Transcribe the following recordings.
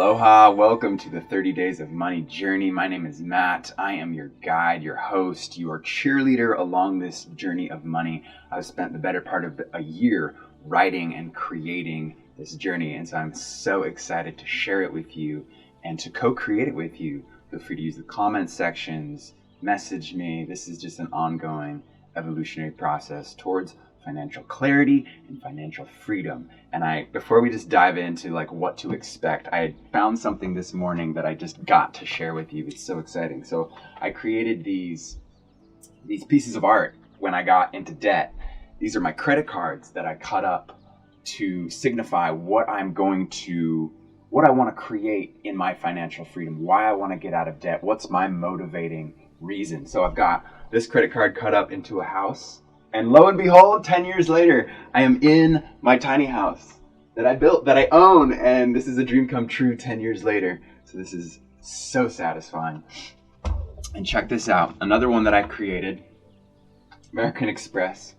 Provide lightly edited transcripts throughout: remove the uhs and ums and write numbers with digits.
Aloha, welcome to the 30 Days of Money journey. My name is Matt. I am your guide, your host, your cheerleader along this journey of money. I've spent the better part of a year writing and creating this journey, and so I'm so excited to share it with you and to co-create it with you. Feel free to use the comment sections, message me. This is just an ongoing evolutionary process towards financial clarity and financial freedom. And before we just dive into what to expect, I had found something this morning that I just got to share with you. It's so exciting. So I created these pieces of art when I got into debt. These are my credit cards that I cut up to signify what I want to create in my financial freedom, why I want to get out of debt, what's my motivating reason. So I've got this credit card cut up into a house. And lo and behold, 10 years later, I am in my tiny house that I built, that I own. And this is a dream come true 10 years later. So this is so satisfying. And check this out. Another one that I created, American Express.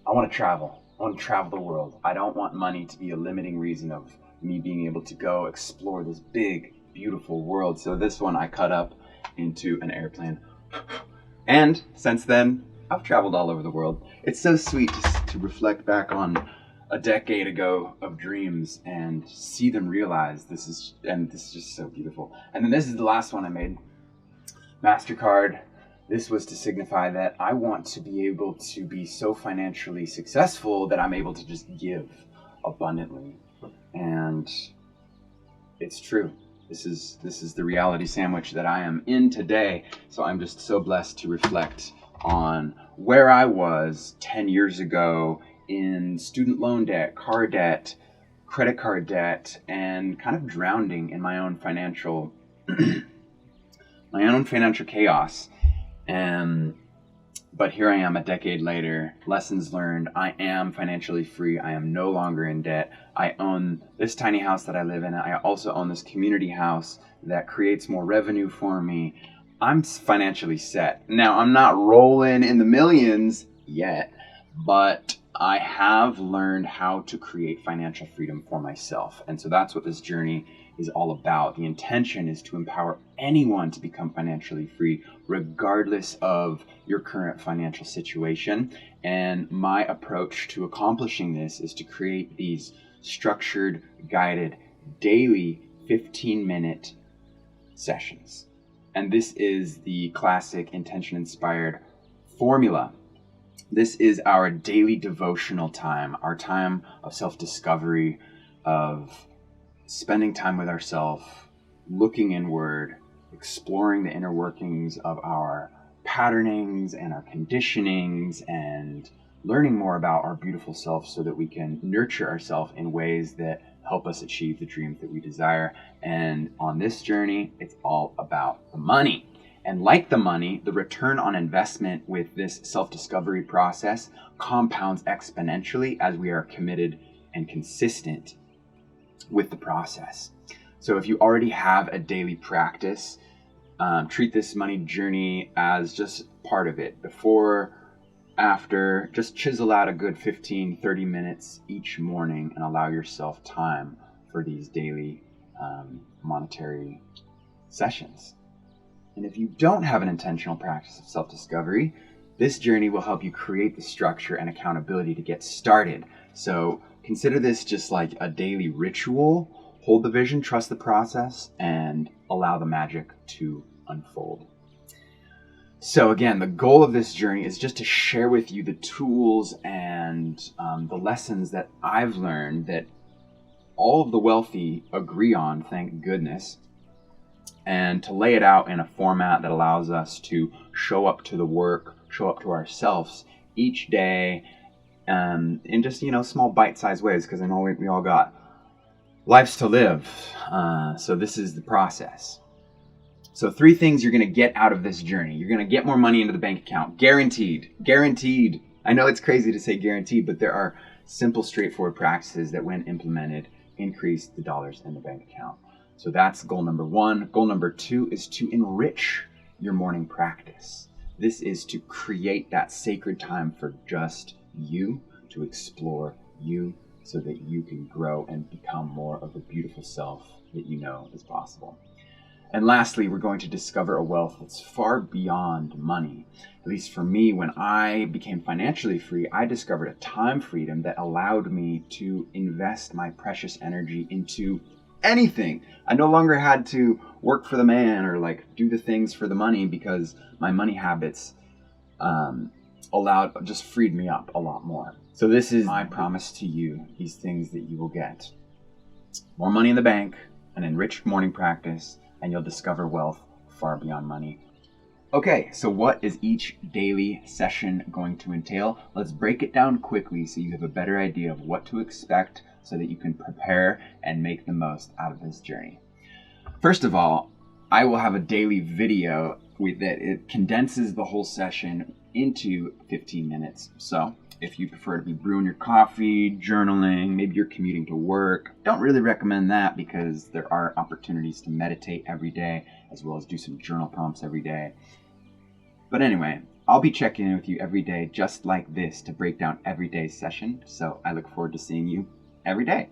I want to travel. I want to travel the world. I don't want money to be a limiting reason of me being able to go explore this big, beautiful world. So this one I cut up into an airplane. And since then, I've traveled all over the world. It's so sweet to reflect back on a decade ago of dreams and see them realized. This is just so beautiful. And then this is the last one I made. MasterCard. This was to signify that I want to be able to be so financially successful that I'm able to just give abundantly. And it's true. This is the reality sandwich that I am in today. So I'm just so blessed to reflect on where I was 10 years ago in student loan debt, car debt, credit card debt, and kind of drowning in my own financial chaos. But here I am a decade later, lessons learned. I am financially free. I am no longer in debt. I own this tiny house that I live in. I also own this community house that creates more revenue for me. I'm financially set. Now, I'm not rolling in the millions yet, but I have learned how to create financial freedom for myself. And so that's what this journey is all about. The intention is to empower anyone to become financially free, regardless of your current financial situation. And my approach to accomplishing this is to create these structured, guided, daily 15-minute sessions. And this is the classic intention-inspired formula. This is our daily devotional time, our time of self-discovery, of spending time with ourselves, looking inward, exploring the inner workings of our patternings and our conditionings, and learning more about our beautiful self so that we can nurture ourselves in ways that help us achieve the dreams that we desire. And on this journey, it's all about the money. And like the money, the return on investment with this self-discovery process compounds exponentially as we are committed and consistent with the process. So if you already have a daily practice, treat this money journey as just part of it. Before, after, just chisel out a good 15-30 minutes each morning and allow yourself time for these daily monetary sessions. And if you don't have an intentional practice of self-discovery, this journey will help you create the structure and accountability to get started. So consider this just like a daily ritual. Hold the vision, trust the process, and allow the magic to unfold. So again, the goal of this journey is just to share with you the tools and the lessons that I've learned that all of the wealthy agree on, thank goodness, and to lay it out in a format that allows us to show up to the work, show up to ourselves each day in just, small bite-sized ways, because I know we all got lives to live. So this is the process. So 3 things you're going to get out of this journey. You're going to get more money into the bank account. Guaranteed. Guaranteed. I know it's crazy to say guaranteed, but there are simple, straightforward practices that, when implemented, increase the dollars in the bank account. So that's goal number 1. Goal number 2 is to enrich your morning practice. This is to create that sacred time for just you, to explore you, so that you can grow and become more of the beautiful self that you know is possible. And lastly, we're going to discover a wealth that's far beyond money. At least for me, when I became financially free, I discovered a time freedom that allowed me to invest my precious energy into anything. I no longer had to work for the man or do the things for the money, because my money habits just freed me up a lot more. So this is my promise to you, these things that you will get. More money in the bank, an enriched morning practice, and you'll discover wealth far beyond money. Okay, so what is each daily session going to entail? Let's break it down quickly so you have a better idea of what to expect so that you can prepare and make the most out of this journey. First of all, I will have a daily video that it condenses the whole session into 15 minutes. So if you prefer to be brewing your coffee, journaling, maybe you're commuting to work, don't really recommend that, because there are opportunities to meditate every day as well as do some journal prompts every day. But anyway, I'll be checking in with you every day just like this to break down every day's session. So I look forward to seeing you every day.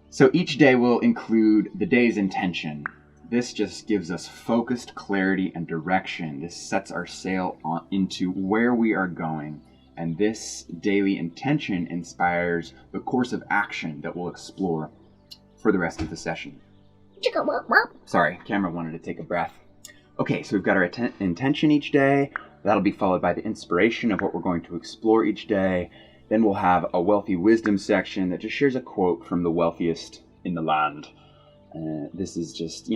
So each day will include the day's intention. This just gives us focused clarity and direction. This sets our sail into where we are going. And this daily intention inspires the course of action that we'll explore for the rest of the session. Sorry, camera wanted to take a breath. Okay, so we've got our intention each day. That'll be followed by the inspiration of what we're going to explore each day. Then we'll have a wealthy wisdom section that just shares a quote from the wealthiest in the land. This is just,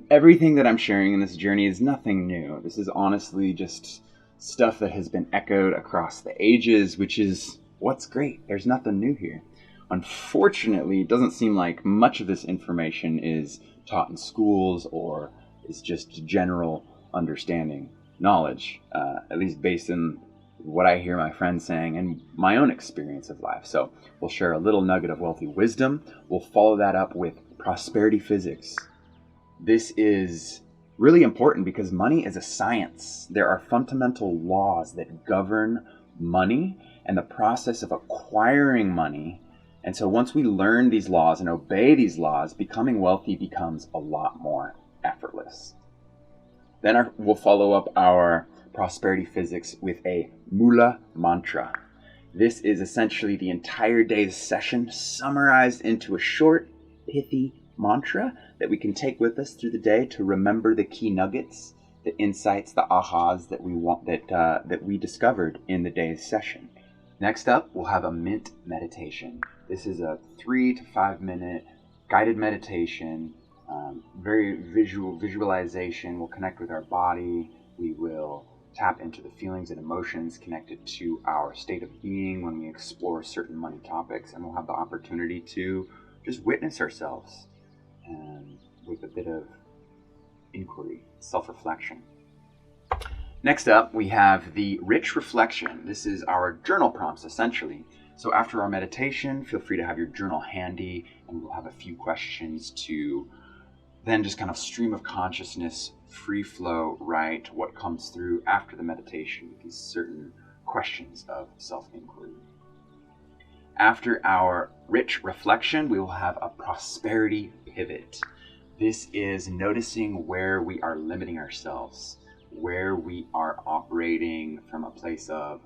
everything that I'm sharing in this journey is nothing new. This is honestly just stuff that has been echoed across the ages, which is what's great. There's nothing new here. Unfortunately, it doesn't seem like much of this information is taught in schools or is just general understanding knowledge, at least based on what I hear my friends saying and my own experience of life. So we'll share a little nugget of wealthy wisdom. We'll follow that up with prosperity physics. This is really important because money is a science. There are fundamental laws that govern money and the process of acquiring money. And so once we learn these laws and obey these laws, becoming wealthy becomes a lot more effortless. Then we'll follow up our prosperity physics with a mula mantra. This is essentially the entire day's session summarized into a short, pithy mantra that we can take with us through the day to remember the key nuggets, the insights, the ahas that we discovered in the day's session. Next up, we'll have a mint meditation. This is a 3 to 5 minute guided meditation, very visualization. We'll connect with our body. We will tap into the feelings and emotions connected to our state of being when we explore certain money topics, and we'll have the opportunity to just witness ourselves with a bit of inquiry, self-reflection. Next up, we have the rich reflection. This is our journal prompts, essentially. So after our meditation, feel free to have your journal handy, and we'll have a few questions to then just kind of stream of consciousness, free flow, write what comes through after the meditation with these certain questions of self-inquiry. After our rich reflection, we will have a prosperity pivot. This is noticing where we are limiting ourselves, where we are operating from a place of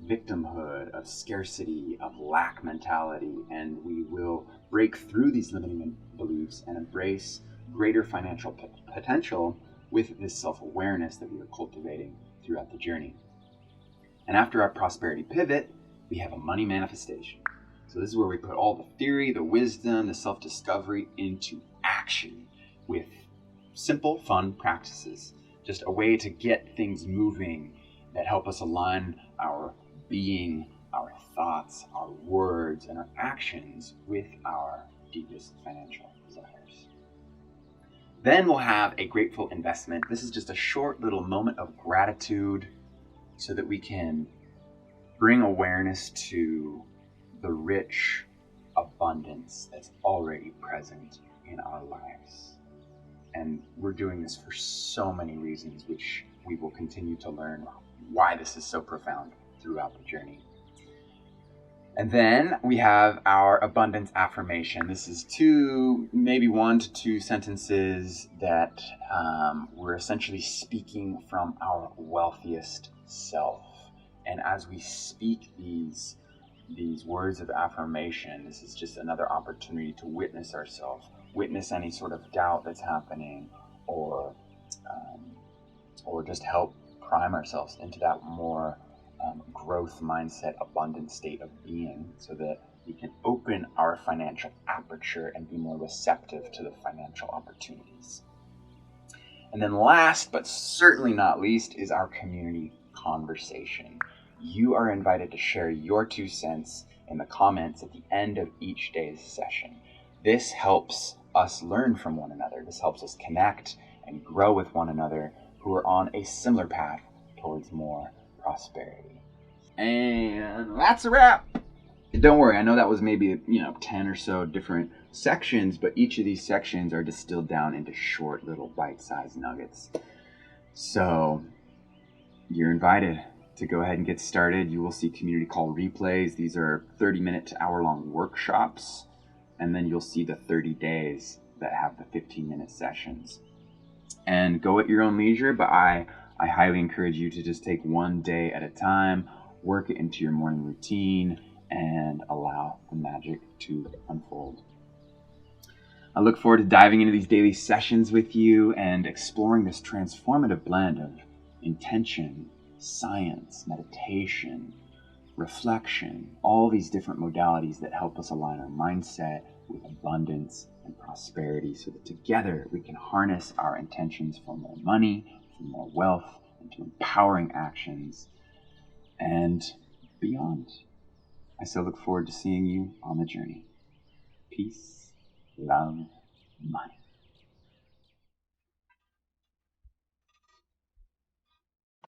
victimhood, of scarcity, of lack mentality, and we will break through these limiting beliefs and embrace greater financial potential with this self-awareness that we are cultivating throughout the journey. And after our prosperity pivot, we have a money manifestation. So this is where we put all the theory, the wisdom, the self-discovery into action with simple, fun practices. Just a way to get things moving that help us align our being, our thoughts, our words, and our actions with our deepest financial desires. Then we'll have a grateful investment. This is just a short little moment of gratitude so that we can bring awareness to the rich abundance that's already present in our lives. And we're doing this for so many reasons, which we will continue to learn why this is so profound throughout the journey. And then we have our abundance affirmation. This is maybe 1 to 2 sentences that we're essentially speaking from our wealthiest self. And as we speak these words of affirmation, this is just another opportunity to witness ourselves, witness any sort of doubt that's happening, or just help prime ourselves into that more growth mindset, abundant state of being, so that we can open our financial aperture and be more receptive to the financial opportunities. And then last, but certainly not least, is our community conversation. You are invited to share your 2 cents in the comments at the end of each day's session. This helps us learn from one another. This helps us connect and grow with one another who are on a similar path towards more prosperity. And that's a wrap. Don't worry, I know that was maybe 10 or so different sections, but each of these sections are distilled down into short little bite-sized nuggets. So you're invited to go ahead and get started. You will see community call replays. These are 30-minute to hour-long workshops, and then you'll see the 30 days that have the 15-minute sessions. And go at your own leisure, but I highly encourage you to just take one day at a time, work it into your morning routine, and allow the magic to unfold. I look forward to diving into these daily sessions with you and exploring this transformative blend of intention, science, meditation, reflection, all these different modalities that help us align our mindset with abundance and prosperity, so that together we can harness our intentions for more money, for more wealth, into empowering actions and beyond. I so look forward to seeing you on the journey. Peace, love, money.